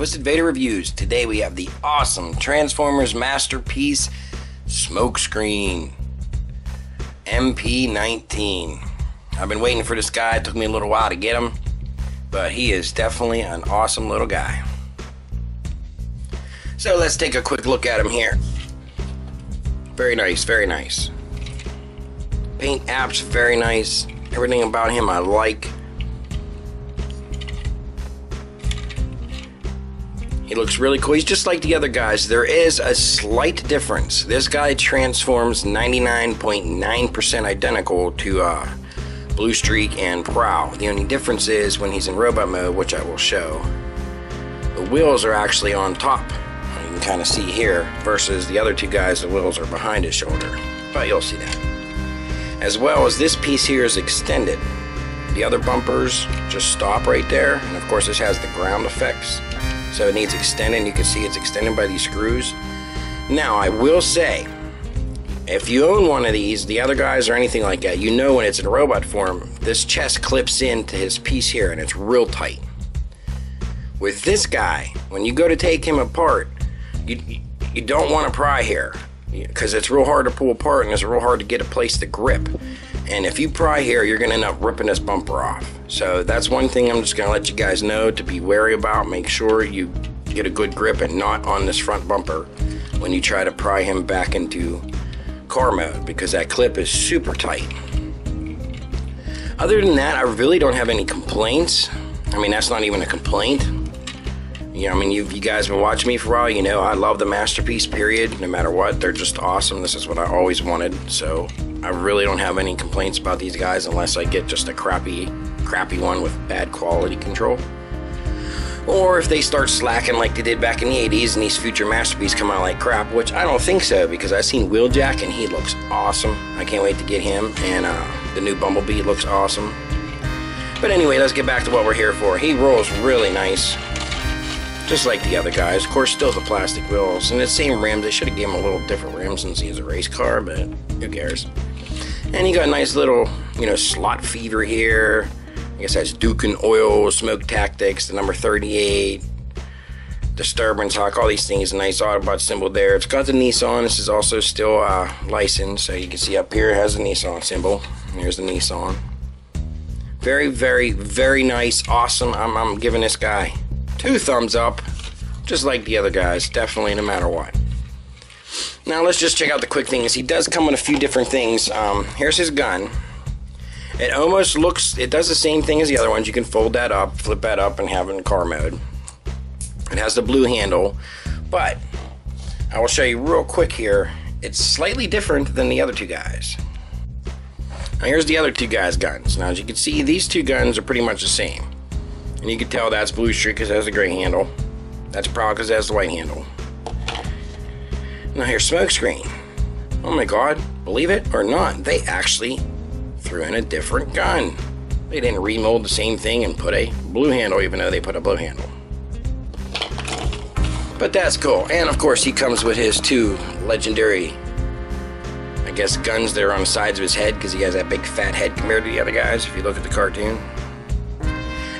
Twisted Vader Reviews. Today we have the awesome Transformers Masterpiece Smokescreen MP-19. I've been waiting for this guy. It took me a little while to get him, but he is definitely an awesome little guy. So let's take a quick look at him here. Very nice, very nice. Paint apps, very nice. Everything about him I like. He looks really cool. He's just like the other guys. There is a slight difference. This guy transforms 99.9% identical to Blue Streak and Prowl. The only difference is when he's in robot mode, which I will show, the wheels are actually on top. You can kind of see here, versus the other two guys, the wheels are behind his shoulder. But you'll see that. As well as this piece here is extended. The other bumpers just stop right there. And of course this has the ground effects. So it needs extending. You can see it's extended by these screws. Now I will say, if you own one of these, the other guys or anything like that, you know when it's in robot form, this chest clips into his piece here and it's real tight. With this guy, when you go to take him apart, you don't want to pry here, because it's real hard to pull apart and it's real hard to get a place to grip. And if you pry here, you're going to end up ripping this bumper off. So that's one thing I'm just going to let you guys know to be wary about. Make sure you get a good grip and not on this front bumper when you try to pry him back into car mode, because that clip is super tight. Other than that, I really don't have any complaints. I mean, that's not even a complaint. You know, I mean, you guys have been watching me for a while. You know, I love the Masterpiece, period. No matter what, they're just awesome. This is what I always wanted. So I really don't have any complaints about these guys unless I get just a crappy one with bad quality control. Or if they start slacking like they did back in the 80s and these future Masterpieces come out like crap, which I don't think so, because I've seen Wheeljack and he looks awesome. I can't wait to get him, and the new Bumblebee looks awesome. But anyway, let's get back to what we're here for. He rolls really nice, just like the other guys. Of course, still the plastic wheels and the same rims. They should have given him a little different rims since he's a race car, but who cares? And he got a nice little, you know, slot feeder here. I guess that's Duke and Oil, Smoke Tactics, the number 38, Disturbance Hawk, all these things. A nice Autobot symbol there. It's got the Nissan. This is also still licensed, so you can see up here it has the Nissan symbol. Here's the Nissan. Very, very, very nice, awesome. I'm giving this guy 2 thumbs up, just like the other guys, definitely, no matter what. Now let's just check out the quick things. He does come with a few different things. Here's his gun. It almost looks, it does the same thing as the other ones. You can fold that up, flip that up, and have it in car mode. It has the blue handle, but I will show you real quick here. It's slightly different than the other two guys. Now here's the other two guys' guns. Now as you can see, these two guns are pretty much the same. And you can tell that's Blue Streak because it has the gray handle. That's Prowl because it has the white handle. Now here's Smokescreen. Oh my god, believe it or not, they actually threw in a different gun. They didn't remold the same thing and put a blue handle, even though they put a blue handle. But that's cool. And of course he comes with his 2 legendary, I guess, guns that are on the sides of his head, because he has that big fat head compared to the other guys if you look at the cartoon.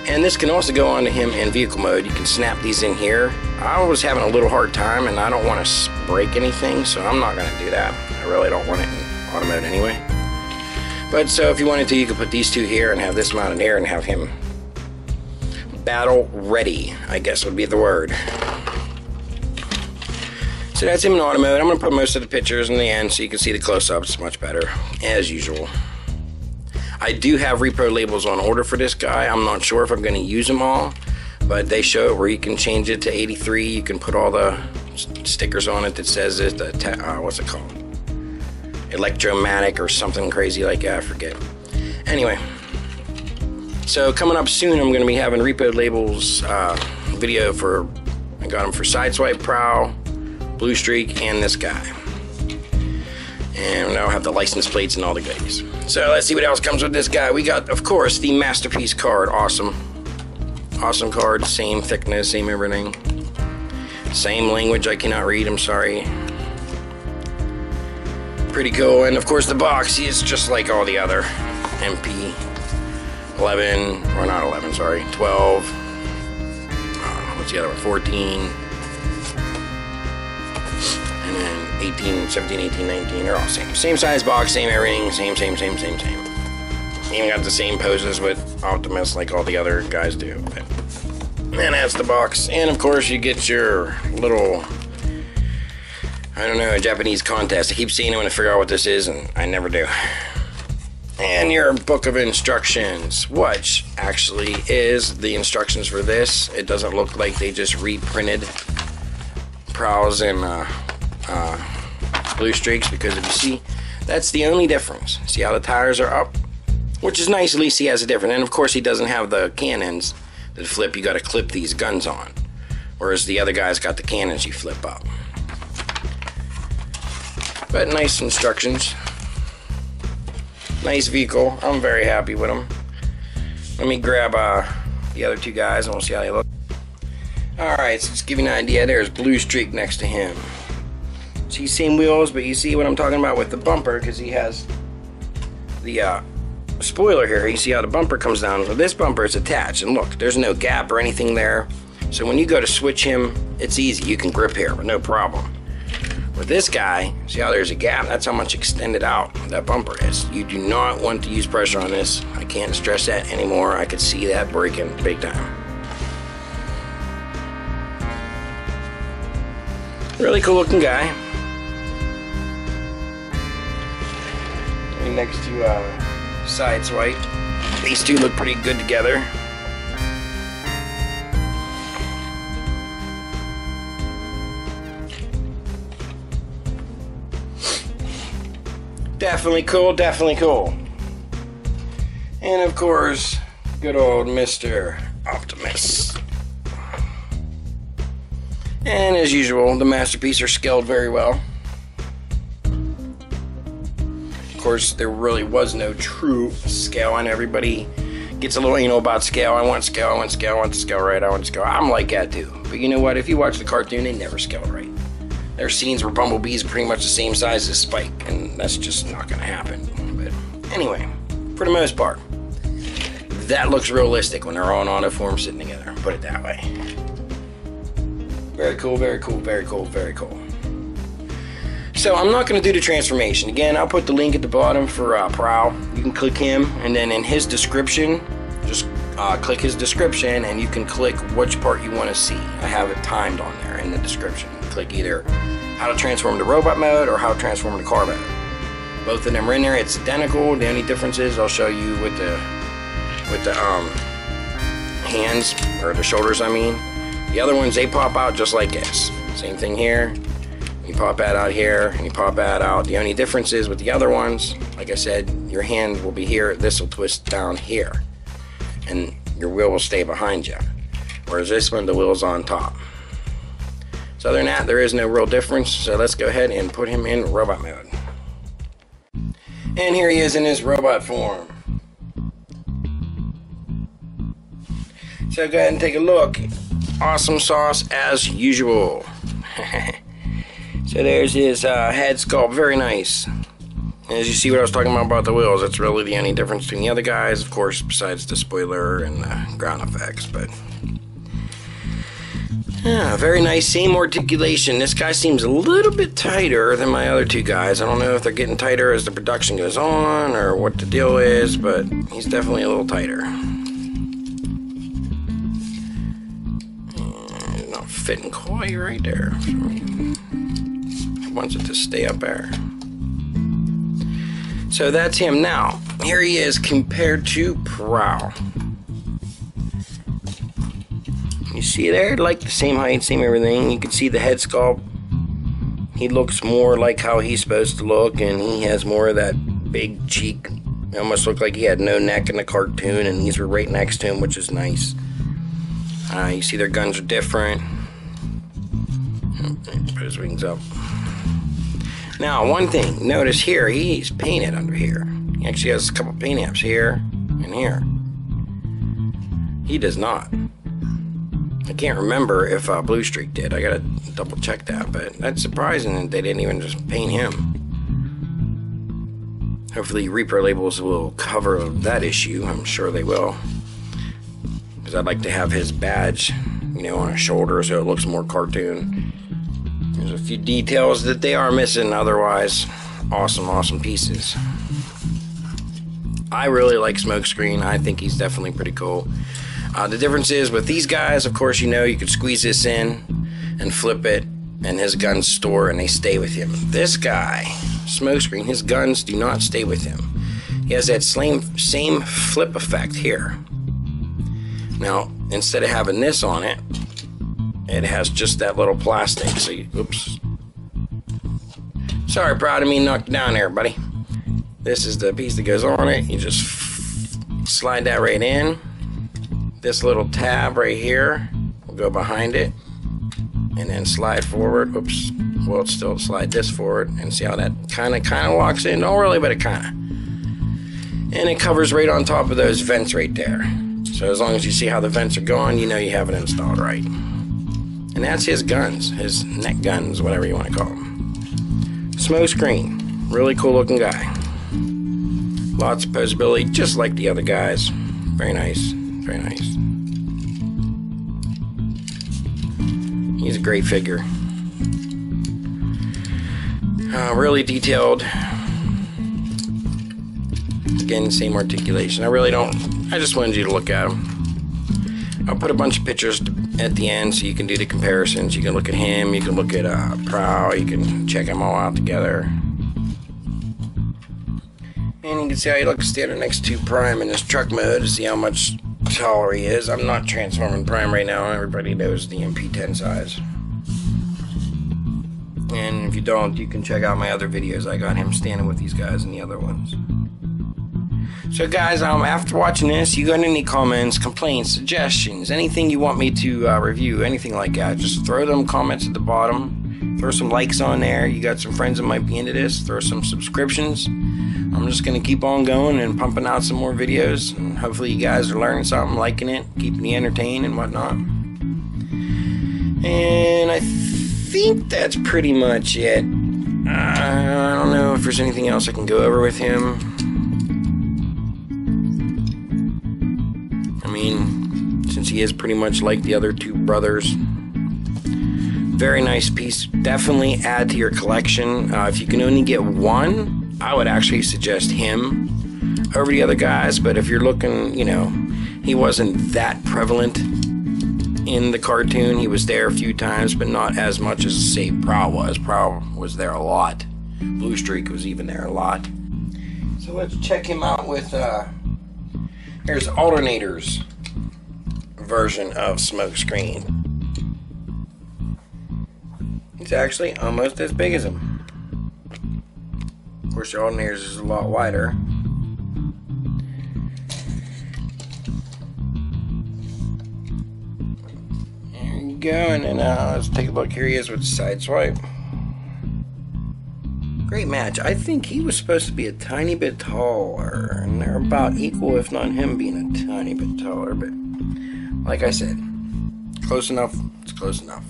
And this can also go on to him in vehicle mode. You can snap these in here. I was having a little hard time and I don't want to break anything, so I'm not going to do that. I really don't want it in auto mode anyway. But so if you wanted to, you could put these 2 here and have this mounted there and have him battle ready, I guess would be the word. So that's him in auto mode. I'm going to put most of the pictures in the end so you can see the close-ups much better, as usual. I do have repo labels on order for this guy. I'm not sure if I'm going to use them all, but they show where you can change it to 83. You can put all the stickers on it that says it. What's it called? Electromatic or something crazy like that. I forget. Anyway, so coming up soon, I'm going to be having repo labels video for. I got them for Sideswipe, Prowl, Blue Streak, and this guy. And I'll have the license plates and all the goodies. So let's see what else comes with this guy. We got, of course, the Masterpiece card. Awesome. Awesome card. Same thickness, same everything. Same language I cannot read, I'm sorry. Pretty cool. And of course the box is just like all the other MP 11, or not 11, sorry, 12. What's the other one? 14. And then 18, 17, 18, 19. They're all same. Same size box, same everything, same. Even got the same poses with Optimus like all the other guys do. But, and that's the box. And of course you get your little, I don't know, Japanese contest. I keep seeing it when I figure out what this is, and I never do. And your book of instructions, which actually is the instructions for this. It doesn't look like they just reprinted Prowls and Blue Streaks, because if you see, that's the only difference. See how the tires are up? Which is nice, at least he has a different. And of course he doesn't have the cannons that flip. You got to clip these guns on. Whereas the other guy's got the cannons you flip up. But nice instructions. Nice vehicle. I'm very happy with them. Let me grab the other two guys and we'll see how they look. Alright, so just to give you an idea, there's Blue Streak next to him. See, same wheels, but you see what I'm talking about with the bumper, because he has the spoiler here. You see how the bumper comes down. Well, this bumper is attached, and look, there's no gap or anything there. So when you go to switch him, it's easy. You can grip here with no problem. With this guy, see how there's a gap? That's how much extended out that bumper is. You do not want to use pressure on this. I can't stress that anymore. I could see that breaking big time. Really cool looking guy. Next to Sideswipe. These two look pretty good together. Definitely cool, definitely cool. And of course, good old Mr. Optimus. And as usual, the Masterpiece are scaled very well. Of course, there really was no true scale, and everybody gets a little anal about scale. I want scale, I want scale, I want the scale right, I want scale. I'm like that too. But you know what? If you watch the cartoon, they never scale right. There are scenes where Bumblebee's pretty much the same size as Spike, and that's just not going to happen. But anyway, for the most part, that looks realistic when they're all in auto form sitting together. Put it that way. Very cool, very cool, very cool, very cool. So I'm not going to do the transformation. Again, I'll put the link at the bottom for Prowl. You can click him, and then in his description, just click his description, and you can click which part you want to see. I have it timed on there in the description. Click either how to transform to robot mode or how to transform to car mode. Both of them are in there. It's identical. The only difference is I'll show you with the hands, or the shoulders, I mean. The other ones, they pop out just like this. Same thing here. You pop that out here, and you pop that out. The only difference is with the other ones, like I said, your hand will be here. This will twist down here, and your wheel will stay behind you. Whereas this one, the wheel's on top. So other than that, there is no real difference. So let's go ahead and put him in robot mode. And here he is in his robot form. So go ahead and take a look. Awesome sauce as usual. So there's his head sculpt, very nice. And as you see what I was talking about the wheels, that's really the only difference between the other guys, of course, besides the spoiler and the ground effects. But yeah, very nice, same articulation. This guy seems a little bit tighter than my other two guys. I don't know if they're getting tighter as the production goes on or what the deal is, but he's definitely a little tighter. Not fitting quite right there. It wants it to stay up there. So that's him. Now, here he is compared to Prowl. You see there, like the same height, same everything. You can see the head sculpt. He looks more like how he's supposed to look, and he has more of that big cheek. It almost looked like he had no neck in the cartoon, and these were right next to him, which is nice. You see their guns are different. Put his wings up. Now, one thing, notice here, he's painted under here. He actually has a couple paint apps here and here. He does not. I can't remember if Blue Streak did. I gotta double check that, but that's surprising that they didn't even just paint him. Hopefully Reaper labels will cover that issue. I'm sure they will. Because I'd like to have his badge, you know, on his shoulder, so it looks more cartoon. There's a few details that they are missing, otherwise awesome pieces. I really like Smokescreen. I think he's definitely pretty cool. The difference is with these guys, of course, you know, you could squeeze this in and flip it, and his guns store and they stay with him. This guy, Smokescreen, his guns do not stay with him. He has that same flip effect here. Now, instead of having this on it, it has just that little plastic. So, oops. Sorry, Prowl, I mean knock you down there, buddy. This is the piece that goes on it. You just slide that right in. This little tab right here will go behind it, and then slide forward. Oops. Well, still slide this forward, and see how that kind of locks in. Not really, but it kind of. And it covers right on top of those vents right there. So as long as you see how the vents are going, you know you have it installed right. And that's his guns, his neck guns, whatever you want to call them. Smokescreen, really cool looking guy. Lots of posability, just like the other guys. Very nice, very nice. He's a great figure. Really detailed. Again, same articulation. I just wanted you to look at him. I'll put a bunch of pictures at the end so you can do the comparisons. You can look at him, you can look at Prowl, you can check them all out together. And you can see how he looks standing next to Prime in his truck mode to see how much taller he is. I'm not transforming Prime right now. Everybody knows the MP-10 size. And if you don't, you can check out my other videos. I got him standing with these guys and the other ones. So guys, after watching this, you got any comments, complaints, suggestions, anything you want me to review, anything like that, just throw them comments at the bottom. Throw some likes on there. You got some friends that might be into this. Throw some subscriptions. I'm just going to keep on going and pumping out some more videos. And hopefully you guys are learning something, liking it, keeping you entertained and whatnot. And I think that's pretty much it. I don't know if there's anything else I can go over with him. I mean, since he is pretty much like the other two brothers. Very nice piece. Definitely add to your collection. If you can only get one, I would actually suggest him over the other guys. But if you're looking, you know, he wasn't that prevalent in the cartoon. He was there a few times, but not as much as, say, Prowl was. Prowl was there a lot. Blue Streak was even there a lot. So let's check him out with, here's Alternator's version of Smokescreen. He's actually almost as big as him. Of course, the Alternator's is a lot wider. There you go, and then let's take a look. Here he is with the side swipe. Great match. I think he was supposed to be a tiny bit taller, and they're about equal, if not him being a tiny bit taller, but like I said, close enough, it's close enough.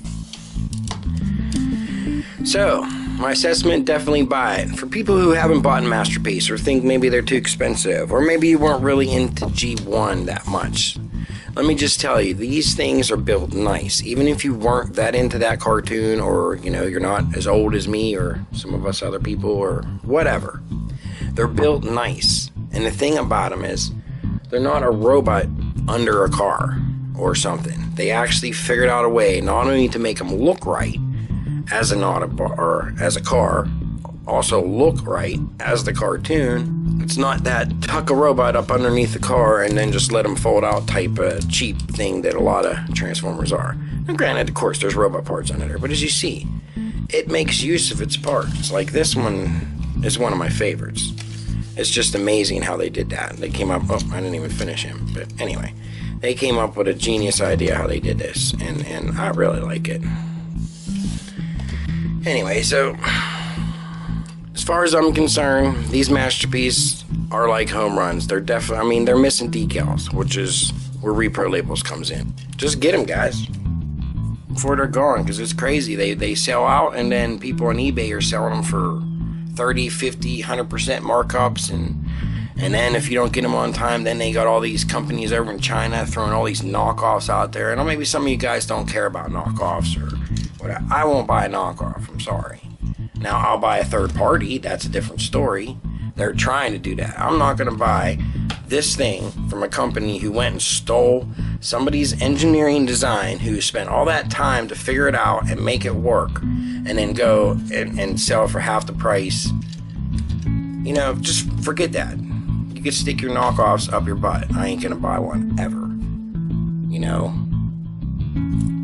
So, my assessment, definitely buy it. For people who haven't bought Masterpiece or think maybe they're too expensive, or maybe you weren't really into G1 that much, let me just tell you, these things are built nice. Even if you weren't that into that cartoon, or, you know, you're not as old as me or some of us other people or whatever, they're built nice. And the thing about them is, they're not a robot under a car or something. They actually figured out a way not only to make them look right as an or as a car, also look right as the cartoon. It's not that tuck a robot up underneath the car and then just let them fold out type of cheap thing that a lot of Transformers are. Now granted, of course, there's robot parts under there, but as you see, it makes use of its parts. Like this one is one of my favorites. It's just amazing how they did that. They came up, oh, I didn't even finish him, but anyway, they came up with a genius idea how they did this, and I really like it. Anyway, so as far as I'm concerned, these Masterpiece are like home runs. They're definitely, I mean, they're missing decals, which is where repro labels comes in. Just get them, guys, before they're gone, because it's crazy. They sell out, and then people on eBay are selling them for 30, 50, 100% markups, and And then if you don't get them on time, then they got all these companies over in China throwing all these knockoffs out there. And maybe some of you guys don't care about knockoffs or whatever. I won't buy a knockoff, I'm sorry. Now, I'll buy a third party, that's a different story. They're trying to do that. I'm not going to buy this thing from a company who went and stole somebody's engineering design, who spent all that time to figure it out and make it work, and then go and sell it for half the price. You know, just forget that. You can stick your knockoffs up your butt. I ain't gonna buy one ever. You know,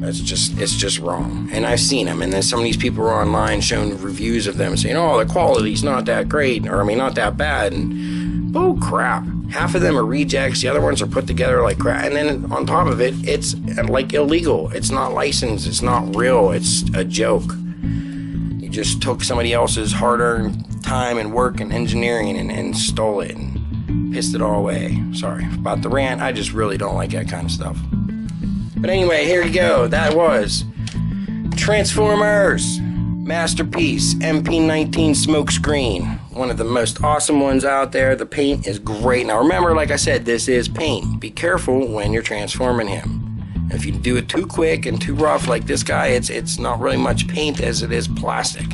it's just wrong. And I've seen them, and then some of these people are online showing reviews of them saying, oh, the quality's not that great, or I mean, not that bad, and oh crap. Half of them are rejects, the other ones are put together like crap, and then on top of it, it's like illegal. It's not licensed, it's not real, it's a joke. You just took somebody else's hard-earned time and work and engineering and stole it and pissed it all away. Sorry about the rant, I just really don't like that kind of stuff. But anyway, here you go. That was Transformers Masterpiece MP-19 Smokescreen. One of the most awesome ones out there. The paint is great. Now remember, like I said, this is paint. Be careful when you're transforming him. If you do it too quick and too rough like this guy, it's not really much paint as it is plastic.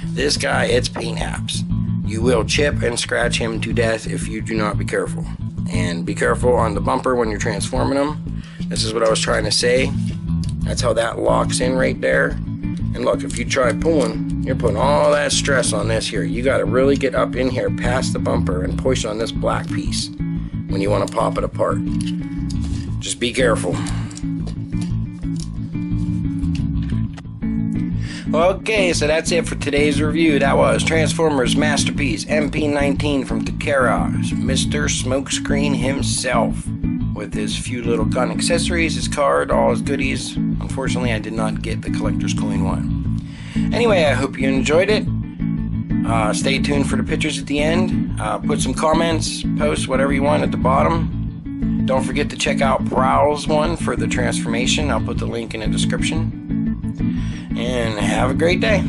This guy, it's paint apps. You will chip and scratch him to death if you do not be careful. And be careful on the bumper when you're transforming him. This is what I was trying to say. That's how that locks in right there. And look, if you try pulling, you're putting all that stress on this here. You got to really get up in here past the bumper and push on this black piece when you want to pop it apart. Just be careful. Okay, so that's it for today's review. That was Transformers Masterpiece MP-19 from Takara, Mr. Smokescreen himself, with his few little gun accessories, his card, all his goodies. Unfortunately, I did not get the collector's coin one. Anyway, I hope you enjoyed it. Stay tuned for the pictures at the end. Put some comments, post whatever you want at the bottom. Don't forget to check out Prowl's one for the transformation. I'll put the link in the description. And have a great day.